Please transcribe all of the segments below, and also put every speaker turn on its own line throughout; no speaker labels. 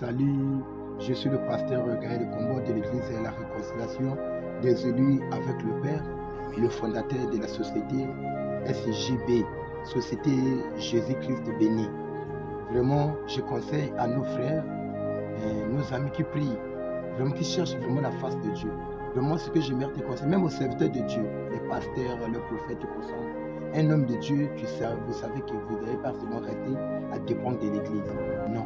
Salut, je suis le pasteur Gaël Combo de l'Église et la réconciliation des élus avec le Père, le fondateur de la société SJB, Société Jésus-Christ béni. Vraiment, je conseille à nos frères, nos amis qui prient, vraiment qui cherchent vraiment la face de Dieu. Vraiment, ce que j'aimerais te conseiller, même aux serviteurs de Dieu, les pasteurs, les prophètes, tout ça. Un homme de Dieu, vous savez que vous n'allez pas seulement rester à dépendre de l'Église. Non.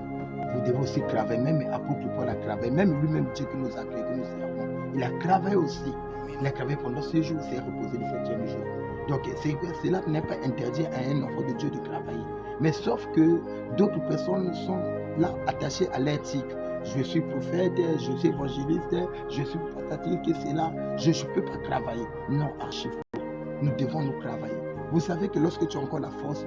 Vous devez aussi travailler, même apôtre Paul a travaillé, même lui-même Dieu qui nous a créé, que nous servons. Il a travaillé aussi. Il a travaillé pendant 6 jours, il s'est reposé le 7e jour. Donc cela n'est pas interdit à un enfant de Dieu de travailler. Mais sauf que d'autres personnes sont là attachées à l'éthique. Je suis prophète, je suis évangéliste, je suis pastatique, que c'est là, je ne peux pas travailler. Non, archi faux. Nous devons nous travailler. Vous savez que lorsque tu as encore la force,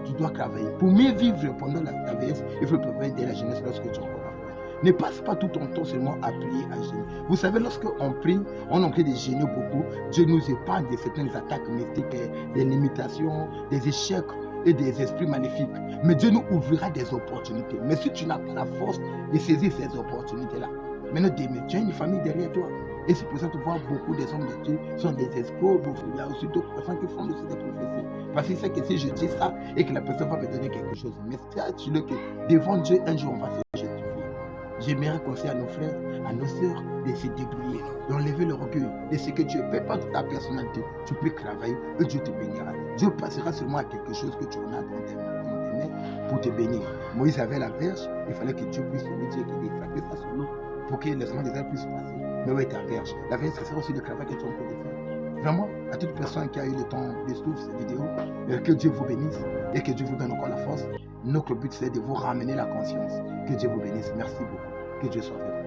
tu dois travailler. Pour mieux vivre pendant ta vieillesse, il faut préparer dès la jeunesse lorsque tu as encore la force. Ne passe pas tout ton temps seulement à prier, à gêner. Vous savez, lorsqu'on prie, on en prie de gêner beaucoup. Dieu nous épargne de certaines attaques mystiques, des limitations, des échecs et des esprits maléfiques. Mais Dieu nous ouvrira des opportunités. Mais si tu n'as pas la force de saisir ces opportunités-là, maintenant, tu as une famille derrière toi. Et c'est pour ça que tu vois beaucoup des hommes de Dieu sont des escrocs. Il y a aussi d'autres personnes qui font aussi des prophéties. Parce qu'il sait que si je dis ça et que la personne va me donner quelque chose, mais sache-le que devant Dieu, un jour, on va se justifier. J'aimerais conseiller à nos frères, à nos sœurs, de se débrouiller, d'enlever le orgueil, de ce que Dieu ne fait pas de ta personnalité. Tu peux travailler et Dieu te bénira. Dieu passera seulement à quelque chose que tu en as dans tes mains pour te bénir. Moïse avait la verge, il fallait que Dieu puisse lui dire qu'il frappait ça sur l'eau pour que les hommes des airs puissent passer. Mais où est ta verge? La verge, c'est aussi le travail que tu es en train de faire. Vraiment, à toute personne qui a eu le temps de suivre cette vidéo, que Dieu vous bénisse et que Dieu vous donne encore la force. Notre but, c'est de vous ramener la conscience. Que Dieu vous bénisse. Merci beaucoup. Que Dieu soit avec vous.